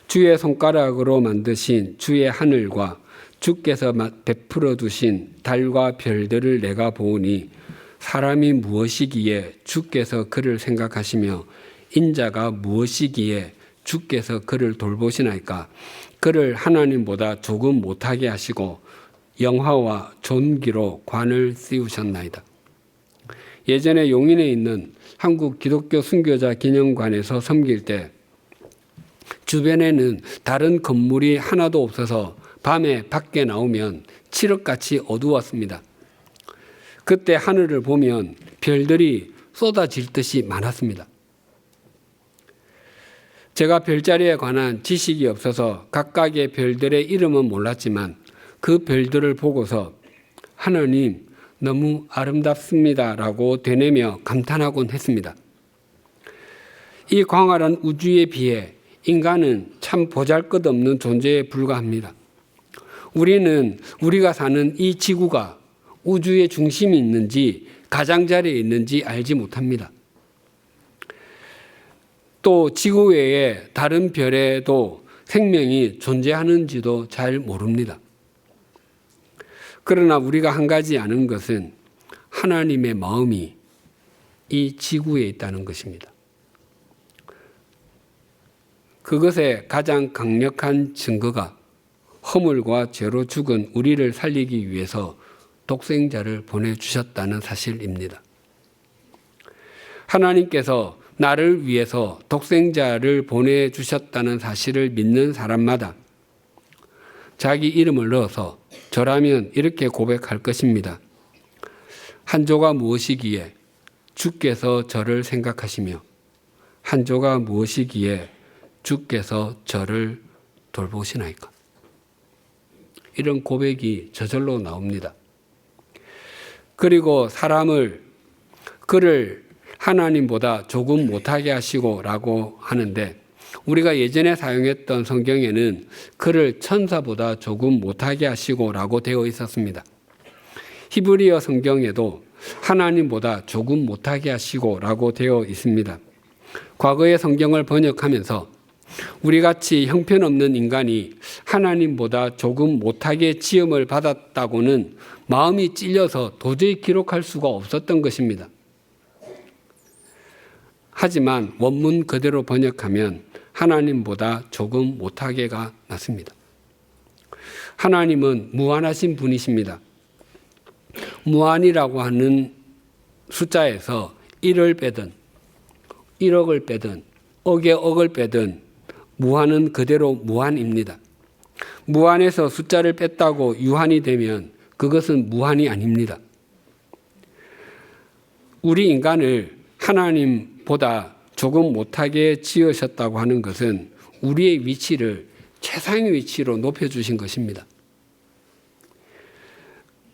주의 손가락으로 만드신 주의 하늘과 주께서 베풀어 두신 달과 별들을 내가 보오니 사람이 무엇이기에 주께서 그를 생각하시며 인자가 무엇이기에 주께서 그를 돌보시나이까. 그를 하나님보다 조금 못하게 하시고 영화와 존귀로 관을 씌우셨나이다. 예전에 용인에 있는 한국 기독교 순교자 기념관에서 섬길 때 주변에는 다른 건물이 하나도 없어서 밤에 밖에 나오면 칠흑같이 어두웠습니다. 그때 하늘을 보면 별들이 쏟아질 듯이 많았습니다. 제가 별자리에 관한 지식이 없어서 각각의 별들의 이름은 몰랐지만 그 별들을 보고서 하나님 너무 아름답습니다라고 되뇌며 감탄하곤 했습니다. 이 광활한 우주에 비해 인간은 참 보잘것없는 존재에 불과합니다. 우리는 우리가 사는 이 지구가 우주의 중심이 있는지 가장자리에 있는지 알지 못합니다. 또 지구 외에 다른 별에도 생명이 존재하는지도 잘 모릅니다. 그러나 우리가 한 가지 아는 것은 하나님의 마음이 이 지구에 있다는 것입니다. 그것의 가장 강력한 증거가 허물과 죄로 죽은 우리를 살리기 위해서 독생자를 보내주셨다는 사실입니다. 하나님께서 나를 위해서 독생자를 보내주셨다는 사실을 믿는 사람마다 자기 이름을 넣어서 저라면 이렇게 고백할 것입니다. 한조가 무엇이기에 주께서 저를 생각하시며 한조가 무엇이기에 주께서 저를 돌보시나이까. 이런 고백이 저절로 나옵니다. 그리고 그를 하나님보다 조금 못하게 하시고 라고 하는데, 우리가 예전에 사용했던 성경에는 그를 천사보다 조금 못하게 하시고 라고 되어 있었습니다. 히브리어 성경에도 하나님보다 조금 못하게 하시고 라고 되어 있습니다. 과거의 성경을 번역하면서 우리같이 형편없는 인간이 하나님보다 조금 못하게 지음을 받았다고는 마음이 찔려서 도저히 기록할 수가 없었던 것입니다. 하지만 원문 그대로 번역하면 하나님보다 조금 못하게가 낫습니다. 하나님은 무한하신 분이십니다. 무한이라고 하는 숫자에서 1을 빼든 1억을 빼든 억에 억을 빼든 무한은 그대로 무한입니다. 무한에서 숫자를 뺐다고 유한이 되면 그것은 무한이 아닙니다. 우리 인간을 하나님보다 조금 못하게 지으셨다고 하는 것은 우리의 위치를 최상의 위치로 높여주신 것입니다.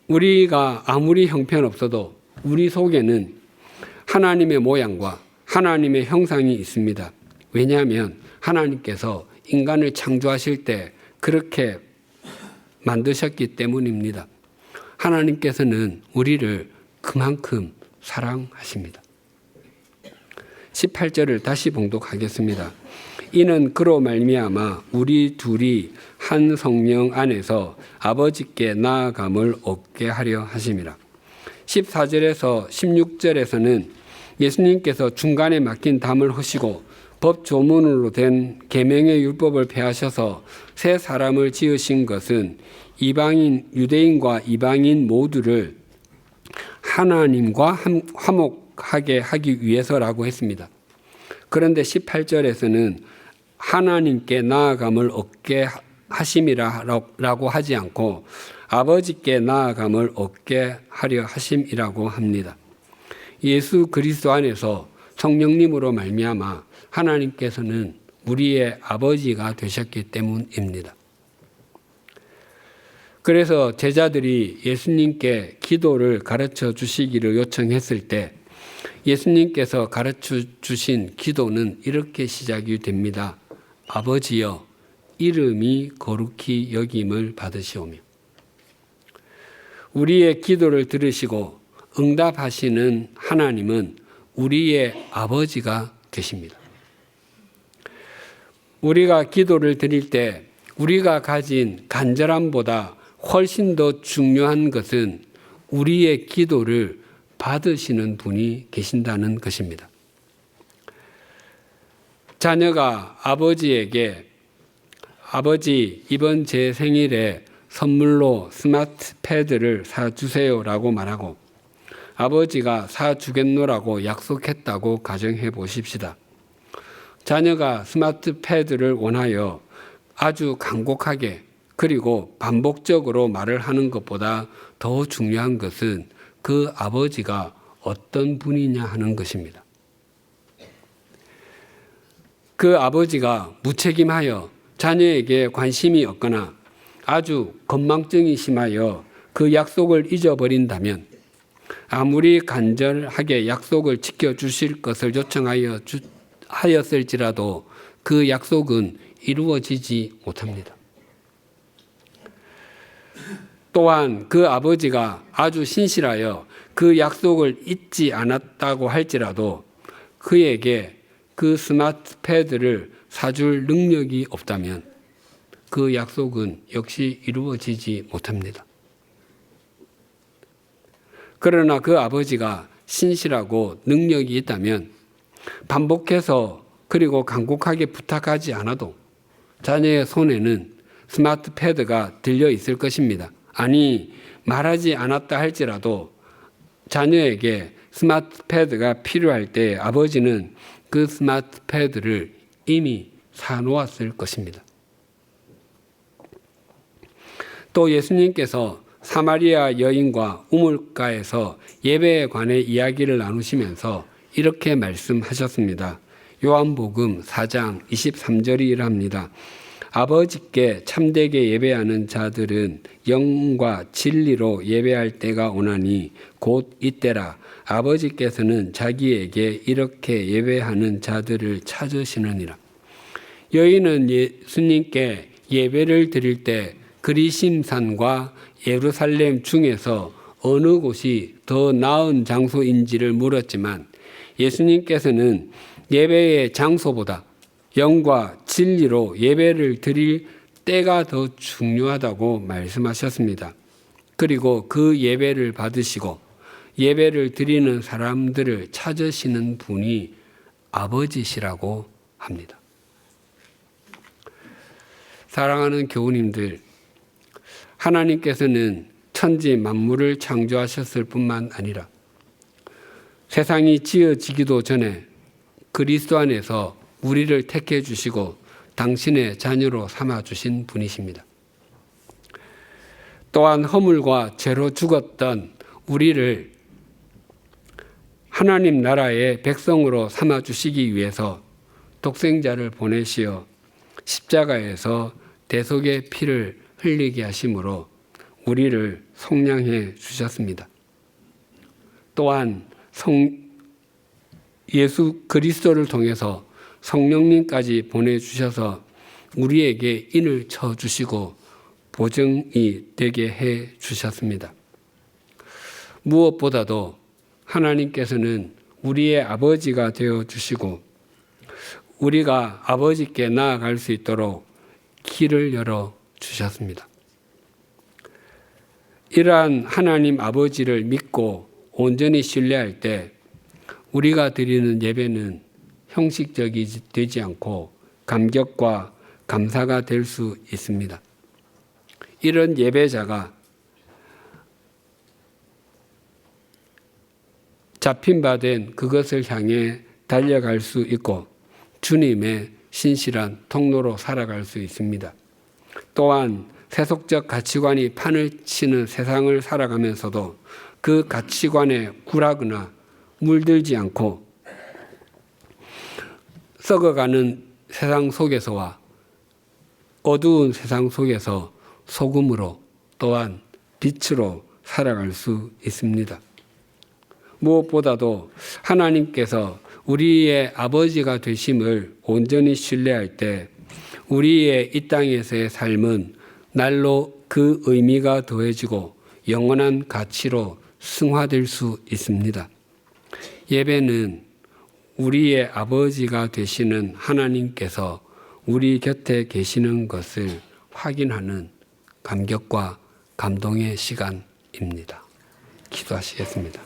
우리가 아무리 형편없어도 우리 속에는 하나님의 모양과 하나님의 형상이 있습니다. 왜냐하면 하나님께서 인간을 창조하실 때 그렇게 만드셨기 때문입니다. 하나님께서는 우리를 그만큼 사랑하십니다. 18절을 다시 봉독하겠습니다. 이는 그로 말미암아 우리 둘이 한 성령 안에서 아버지께 나아감을 얻게 하려 하심이라. 14절에서 16절에서는 예수님께서 중간에 막힌 담을 허시고 법 조문으로 된 계명의 율법을 폐하셔서 새 사람을 지으신 것은 유대인과 이방인 모두를 하나님과 화목하게 하기 위해서라고 했습니다. 그런데 18절에서는 하나님께 나아감을 얻게 하심이라고 하지 않고 아버지께 나아감을 얻게 하려 하심이라고 합니다. 예수 그리스도 안에서 성령님으로 말미암아 하나님께서는 우리의 아버지가 되셨기 때문입니다. 그래서 제자들이 예수님께 기도를 가르쳐 주시기를 요청했을 때 예수님께서 가르쳐 주신 기도는 이렇게 시작이 됩니다. 아버지여, 이름이 거룩히 여김을 받으시오며. 우리의 기도를 들으시고 응답하시는 하나님은 우리의 아버지가 되십니다. 우리가 기도를 드릴 때 우리가 가진 간절함보다 훨씬 더 중요한 것은 우리의 기도를 받으시는 분이 계신다는 것입니다. 자녀가 아버지에게 아버지, 이번 제 생일에 선물로 스마트 패드를 사주세요라고 말하고 아버지가 사주겠노라고 약속했다고 가정해 보십시다. 자녀가 스마트 패드를 원하여 아주 간곡하게 그리고 반복적으로 말을 하는 것보다 더 중요한 것은 그 아버지가 어떤 분이냐 하는 것입니다. 그 아버지가 무책임하여 자녀에게 관심이 없거나 아주 건망증이 심하여 그 약속을 잊어버린다면 아무리 간절하게 약속을 지켜주실 것을 요청하였을지라도 그 약속은 이루어지지 못합니다. 또한 그 아버지가 아주 신실하여 그 약속을 잊지 않았다고 할지라도 그에게 그 스마트 패드를 사줄 능력이 없다면 그 약속은 역시 이루어지지 못합니다. 그러나 그 아버지가 신실하고 능력이 있다면 반복해서 그리고 간곡하게 부탁하지 않아도 자녀의 손에는 스마트 패드가 들려 있을 것입니다. 아니, 말하지 않았다 할지라도 자녀에게 스마트 패드가 필요할 때 아버지는 그 스마트 패드를 이미 사놓았을 것입니다. 또 예수님께서 사마리아 여인과 우물가에서 예배에 관해 이야기를 나누시면서 이렇게 말씀하셨습니다. 요한복음 4장 23절이 이러합니다. 아버지께 참되게 예배하는 자들은 영과 진리로 예배할 때가 오나니 곧 이때라. 아버지께서는 자기에게 이렇게 예배하는 자들을 찾으시느니라. 여인은 예수님께 예배를 드릴 때 그리심산과 예루살렘 중에서 어느 곳이 더 나은 장소인지를 물었지만 예수님께서는 예배의 장소보다 영과 진리로 예배를 드릴 때가 더 중요하다고 말씀하셨습니다. 그리고 그 예배를 받으시고 예배를 드리는 사람들을 찾으시는 분이 아버지시라고 합니다. 사랑하는 교우님들, 하나님께서는 천지 만물을 창조하셨을 뿐만 아니라 세상이 지어지기도 전에 그리스도 안에서 우리를 택해 주시고 당신의 자녀로 삼아 주신 분이십니다. 또한 허물과 죄로 죽었던 우리를 하나님 나라의 백성으로 삼아 주시기 위해서 독생자를 보내시어 십자가에서 대속의 피를 흘리게 하심으로 우리를 속량해 주셨습니다. 또한 예수 그리스도를 통해서 성령님까지 보내주셔서 우리에게 인을 쳐주시고 보증이 되게 해 주셨습니다. 무엇보다도 하나님께서는 우리의 아버지가 되어 주시고 우리가 아버지께 나아갈 수 있도록 길을 열어 주셨습니다. 이러한 하나님 아버지를 믿고 온전히 신뢰할 때 우리가 드리는 예배는 형식적이지 되지 않고 감격과 감사가 될 수 있습니다. 이런 예배자가 잡힌 바 된 그것을 향해 달려갈 수 있고 주님의 신실한 통로로 살아갈 수 있습니다. 또한 세속적 가치관이 판을 치는 세상을 살아가면서도 그 가치관에 굴하거나 물들지 않고 썩어가는 세상 속에서와 어두운 세상 속에서 소금으로 또한 빛으로 살아갈 수 있습니다. 무엇보다도 하나님께서 우리의 아버지가 되심을 온전히 신뢰할 때 우리의 이 땅에서의 삶은 날로 그 의미가 더해지고 영원한 가치로 승화될 수 있습니다. 예배는 우리의 아버지가 되시는 하나님께서 우리 곁에 계시는 것을 확인하는 감격과 감동의 시간입니다. 기도하시겠습니다.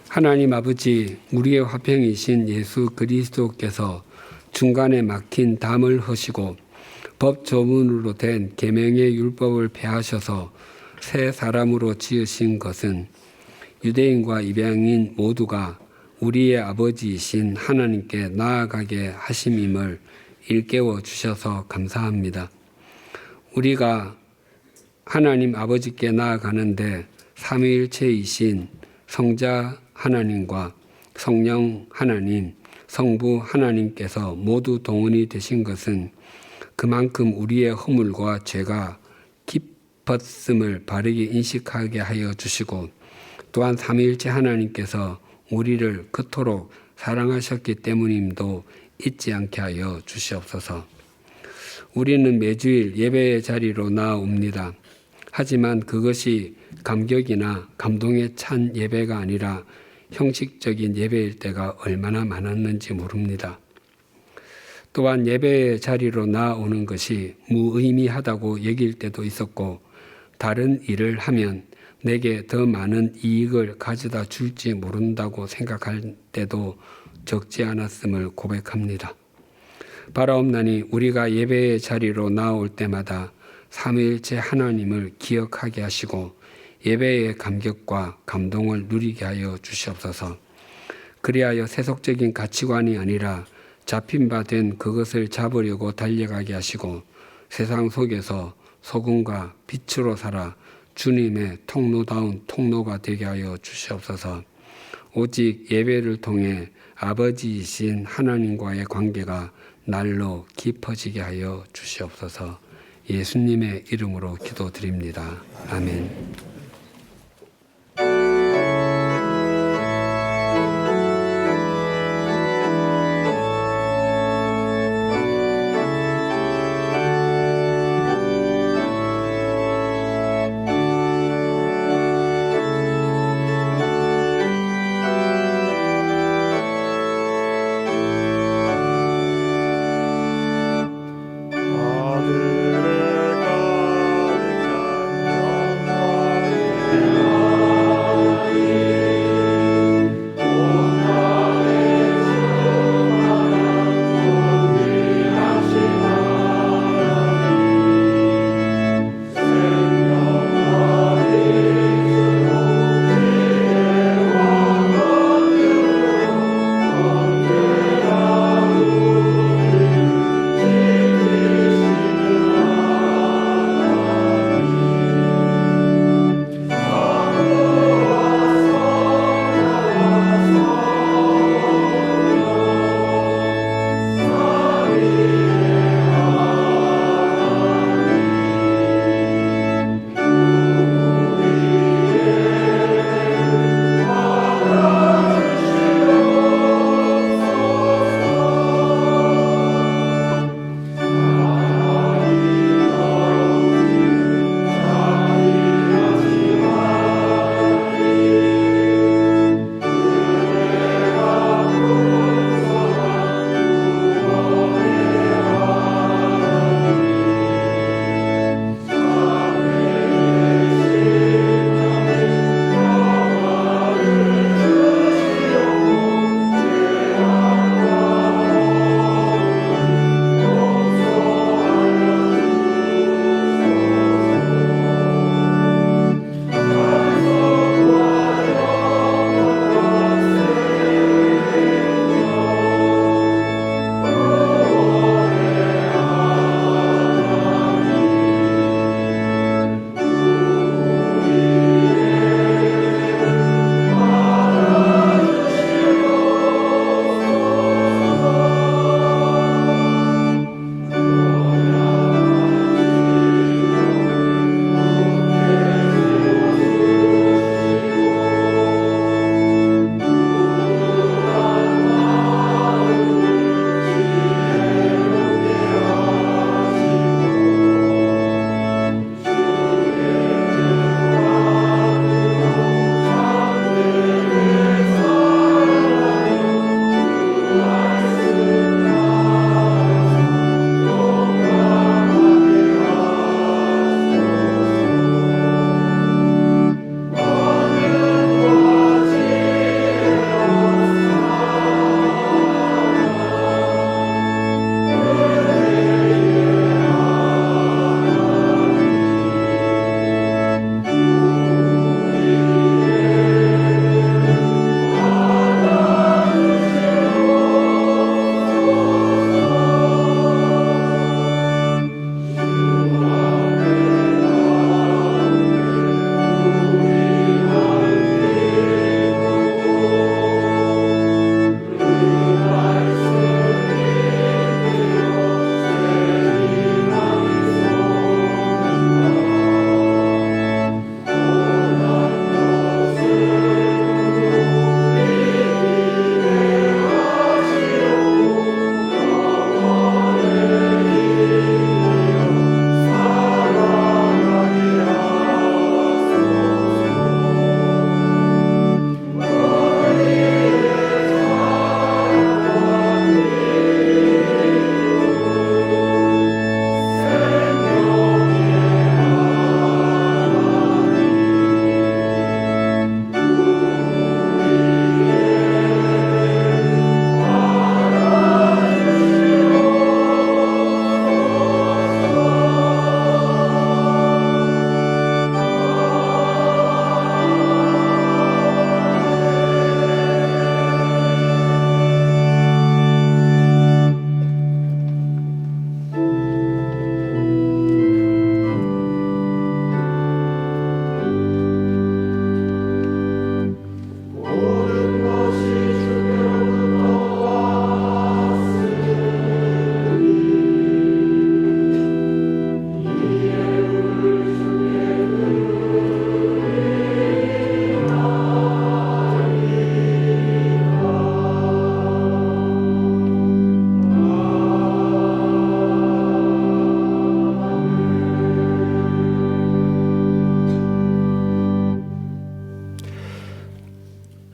하나님 아버지, 우리의 화평이신 예수 그리스도께서 중간에 막힌 담을 허시고 법 조문으로 된 계명의 율법을 폐하셔서 새 사람으로 지으신 것은 유대인과 이방인 모두가 우리의 아버지이신 하나님께 나아가게 하심임을 일깨워 주셔서 감사합니다. 우리가 하나님 아버지께 나아가는데 삼위일체이신 성자 하나님과 성령 하나님, 성부 하나님께서 모두 동원이 되신 것은 그만큼 우리의 허물과 죄가 깊었음을 바르게 인식하게 하여 주시고 또한 삼위일체 하나님께서 우리를 그토록 사랑하셨기 때문임도 잊지 않게 하여 주시옵소서. 우리는 매주일 예배의 자리로 나아옵니다. 하지만 그것이 감격이나 감동에 찬 예배가 아니라 형식적인 예배일 때가 얼마나 많았는지 모릅니다. 또한 예배의 자리로 나아오는 것이 무의미하다고 여길 때도 있었고 다른 일을 하면 내게 더 많은 이익을 가져다 줄지 모른다고 생각할 때도 적지 않았음을 고백합니다. 바라옵나니 우리가 예배의 자리로 나아올 때마다 삼위일체 하나님을 기억하게 하시고 예배의 감격과 감동을 누리게 하여 주시옵소서. 그리하여 세속적인 가치관이 아니라 잡힌 바 된 그것을 잡으려고 달려가게 하시고 세상 속에서 소금과 빛으로 살아 주님의 통로다운 통로가 되게 하여 주시옵소서. 오직 예배를 통해 아버지이신 하나님과의 관계가 날로 깊어지게 하여 주시옵소서. 예수님의 이름으로 기도드립니다. 아멘.
하늘에 가득 찬 영광의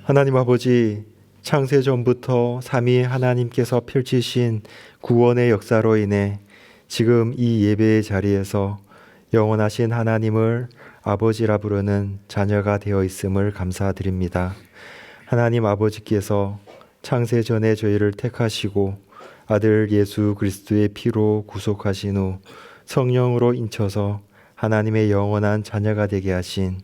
하나님 아버지, 창세 전부터 삼위 하나님께서 펼치신 구원의 역사로 인해 지금 이 예배의 자리에서 영원하신 하나님을 아버지라 부르는 자녀가 되어 있음을 감사드립니다. 하나님 아버지께서 창세 전에 저희를 택하시고 아들 예수 그리스도의 피로 구속하신 후 성령으로 인쳐서 하나님의 영원한 자녀가 되게 하신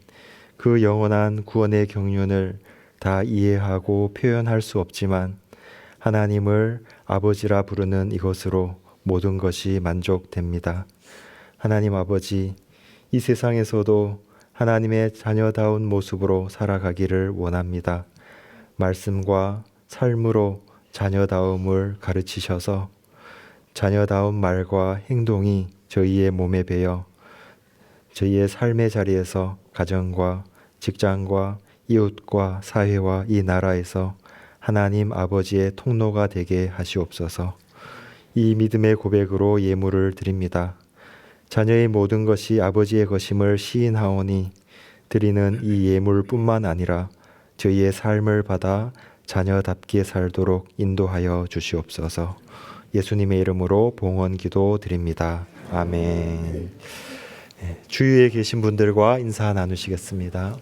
그 영원한 구원의 경륜을 다 이해하고 표현할 수 없지만 하나님을 아버지라 부르는 이것으로 모든 것이 만족됩니다. 하나님 아버지, 이 세상에서도 하나님의 자녀다운 모습으로 살아가기를 원합니다. 말씀과 삶으로 자녀다움을 가르치셔서 자녀다운 말과 행동이 저희의 몸에 배어 저희의 삶의 자리에서 가정과 직장과 이웃과 사회와 이 나라에서 하나님 아버지의 통로가 되게 하시옵소서. 이 믿음의 고백으로 예물을 드립니다. 자녀의 모든 것이 아버지의 것임을 시인하오니 드리는 이 예물뿐만 아니라 저희의 삶을 받아 자녀답게 살도록 인도하여 주시옵소서. 예수님의 이름으로 봉헌 기도 드립니다. 아멘. 주위에 계신 분들과 인사 나누시겠습니다.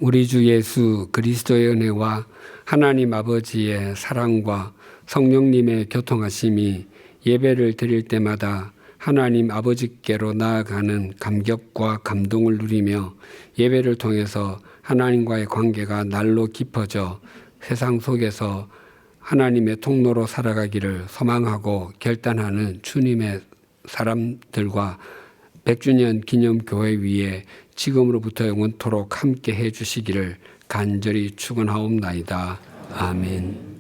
우리 주 예수 그리스도의 은혜와 하나님 아버지의 사랑과 성령님의 교통하심이 예배를 드릴 때마다 하나님 아버지께로 나아가는 감격과 감동을 누리며 예배를 통해서 하나님과의 관계가 날로 깊어져 세상 속에서 하나님의 통로로 살아가기를 소망하고 결단하는 주님의 사람들과 100주년 기념교회 위에 지금으로부터 영원토록 함께 해주시기를 간절히 축원하옵나이다. 아멘.